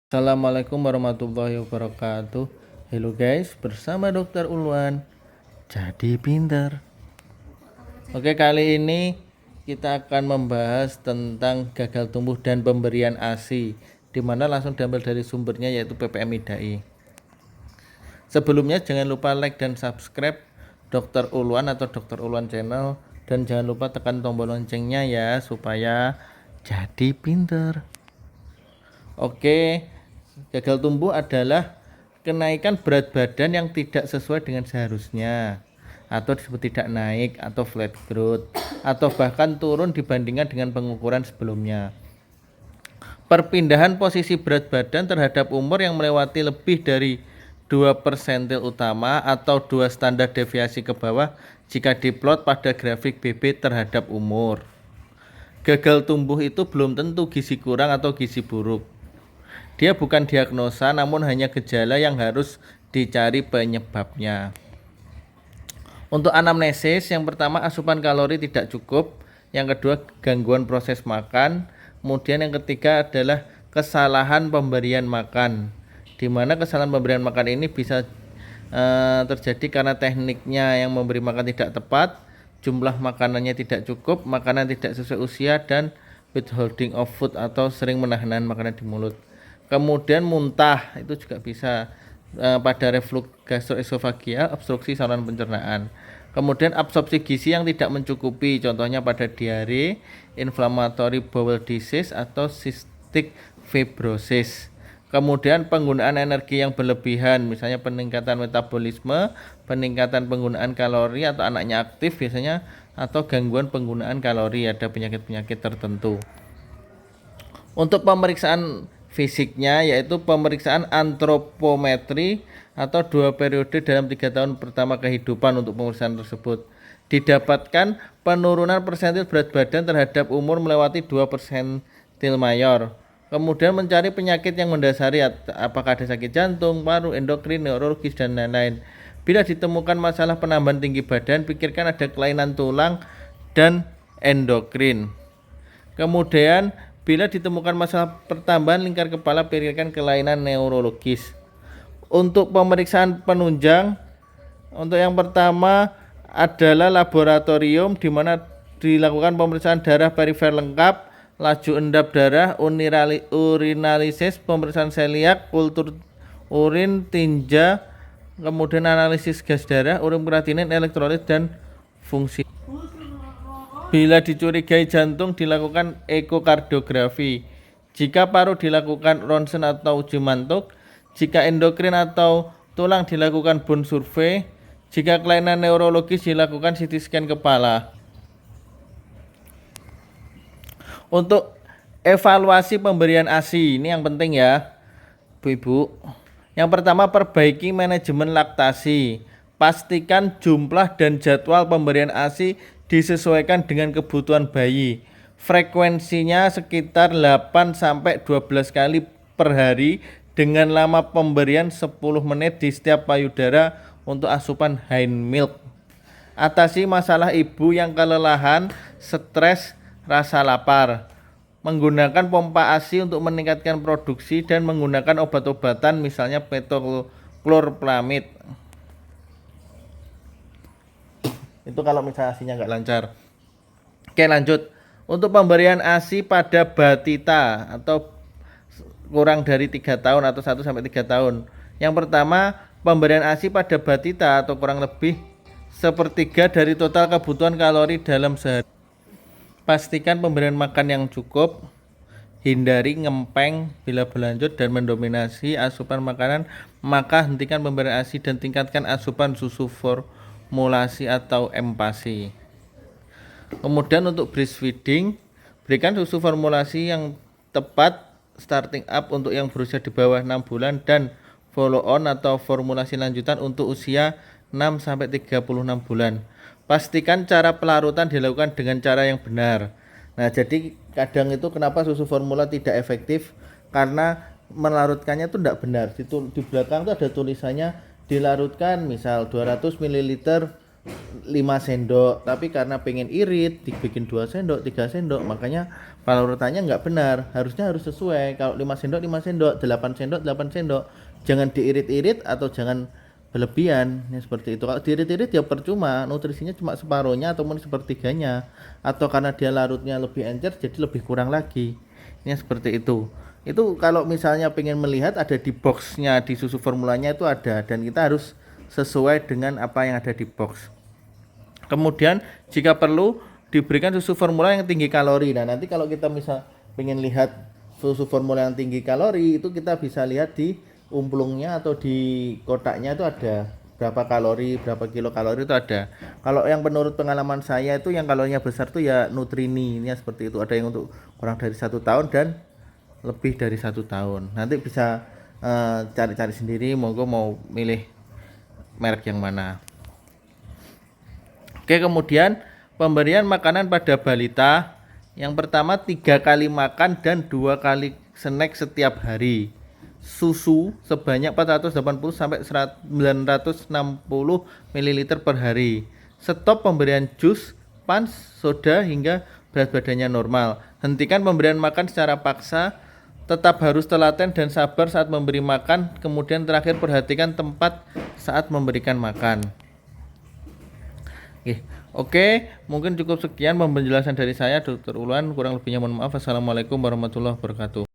Assalamualaikum warahmatullahi wabarakatuh. Halo guys, bersama Dokter Ulwan. Jadi pinter. Oke, kali ini kita akan membahas tentang gagal tumbuh dan pemberian ASI, dimana langsung diambil dari sumbernya yaitu PPM IDAI. Sebelumnya jangan lupa like dan subscribe Dokter Ulwan atau Dokter Ulwan channel, dan jangan lupa tekan tombol loncengnya ya supaya jadi pinter. Oke, gagal tumbuh adalah kenaikan berat badan yang tidak sesuai dengan seharusnya, atau disebut tidak naik atau flat growth, atau bahkan turun dibandingkan dengan pengukuran sebelumnya. Perpindahan posisi berat badan terhadap umur yang melewati lebih dari 2 persentil utama atau 2 standar deviasi ke bawah jika diplot pada grafik BB terhadap umur. Gagal tumbuh itu belum tentu gizi kurang atau gizi buruk. Dia bukan diagnosa, namun hanya gejala yang harus dicari penyebabnya. Untuk anamnesis, yang pertama asupan kalori tidak cukup, yang kedua gangguan proses makan, kemudian yang ketiga adalah kesalahan pemberian makan, di mana kesalahan pemberian makan ini bisa terjadi karena tekniknya yang memberi makan tidak tepat, jumlah makanannya tidak cukup, makanan tidak sesuai usia, dan withholding of food atau sering menahan makanan di mulut. Kemudian muntah itu juga bisa pada reflux gastroesofageal, obstruksi saluran pencernaan. Kemudian absorpsi gizi yang tidak mencukupi, contohnya pada diare, inflammatory bowel disease atau cystic fibrosis. Kemudian penggunaan energi yang berlebihan, misalnya peningkatan metabolisme, peningkatan penggunaan kalori atau anaknya aktif biasanya, atau gangguan penggunaan kalori, ada penyakit-penyakit tertentu. Untuk pemeriksaan fisiknya yaitu pemeriksaan antropometri atau 2 periode dalam 3 tahun pertama kehidupan. Untuk pemeriksaan tersebut didapatkan penurunan persentil berat badan terhadap umur melewati 2 persentil mayor. Kemudian mencari penyakit yang mendasari, apakah ada sakit jantung, paru, endokrin, neurologis, dan lain-lain. Bila ditemukan masalah penambahan tinggi badan, pikirkan ada kelainan tulang dan endokrin. Kemudian bila ditemukan masalah pertambahan lingkar kepala, pikirkan kelainan neurologis. Untuk pemeriksaan penunjang, untuk yang pertama adalah laboratorium, di mana dilakukan pemeriksaan darah perifer lengkap, laju endap darah, urinalisis, pemeriksaan seliak, kultur urin, tinja, kemudian analisis gas darah, urin kreatinin, elektrolit, dan fungsi. Bila dicurigai jantung, dilakukan ekokardiografi. Jika paru, dilakukan ronsen atau uji mantuk. Jika endokrin atau tulang, dilakukan bone survey. Jika kelainan neurologis, dilakukan CT scan kepala. Untuk evaluasi pemberian ASI, ini yang penting ya Bu-ibu. Yang pertama, perbaiki manajemen laktasi. Pastikan jumlah dan jadwal pemberian ASI disesuaikan dengan kebutuhan bayi. Frekuensinya sekitar 8-12 kali per hari dengan lama pemberian 10 menit di setiap payudara untuk asupan hind milk. Atasi masalah ibu yang kelelahan, stres, rasa lapar. Menggunakan pompa ASI untuk meningkatkan produksi dan menggunakan obat-obatan misalnya metoclopramid. Itu kalau misalnya ASI-nya nggak lancar. Oke, lanjut. Untuk pemberian ASI pada batita atau kurang dari 3 tahun atau 1-3 tahun. Yang pertama, pemberian ASI pada batita atau kurang lebih 1/3 dari total kebutuhan kalori dalam sehari. Pastikan pemberian makan yang cukup. Hindari ngempeng bila berlanjut dan mendominasi asupan makanan, maka hentikan pemberian ASI dan tingkatkan asupan susu formulasi atau empasi. Kemudian untuk breastfeeding, berikan susu formulasi yang tepat starting up untuk yang berusia di bawah 6 bulan dan follow on atau formulasi lanjutan untuk usia 6-36 bulan. Pastikan cara pelarutan dilakukan dengan cara yang benar. Nah, jadi kadang itu kenapa susu formula tidak efektif, karena melarutkannya itu tidak benar. Di belakang itu ada tulisannya dilarutkan misal 200 ml 5 sendok, tapi karena pengen irit dibikin 2 sendok, 3 sendok, makanya parutannya nggak benar. Harusnya harus sesuai. Kalau 5 sendok 5 sendok, 8 sendok 8 sendok. Jangan diirit-irit atau jangan berlebihan ya, seperti itu. Kalau diirit-irit ya percuma, nutrisinya cuma separuhnya ataupun sepertiganya, atau karena dia larutnya lebih encer jadi lebih kurang lagi. Ini seperti itu kalau misalnya pengen melihat ada di boxnya, di susu formulanya itu ada, dan kita harus sesuai dengan apa yang ada di box. Kemudian jika perlu diberikan susu formula yang tinggi kalori. Nah, nanti kalau kita misal pengen lihat susu formula yang tinggi kalori, itu kita bisa lihat di umplungnya atau di kotaknya itu ada berapa kalori, berapa kilokalori itu ada. Kalau yang menurut pengalaman saya itu yang kalorinya besar tuh ya Nutrini, ini seperti itu. Ada yang untuk kurang dari 1 tahun dan lebih dari 1 tahun. Nanti bisa cari-cari sendiri, monggo mau milih merek yang mana. Oke, kemudian pemberian makanan pada balita. Yang pertama 3 kali makan dan 2 kali snack setiap hari. Susu sebanyak 480 sampai 960 ml per hari. Stop pemberian jus, pans, soda hingga berat badannya normal. Hentikan pemberian makan secara paksa. Tetap harus telaten dan sabar saat memberi makan. Kemudian terakhir perhatikan tempat saat memberikan makan. Oke, mungkin cukup sekian penjelasan dari saya, Dr. Ulan. Kurang lebihnya mohon maaf. Assalamualaikum warahmatullahi wabarakatuh.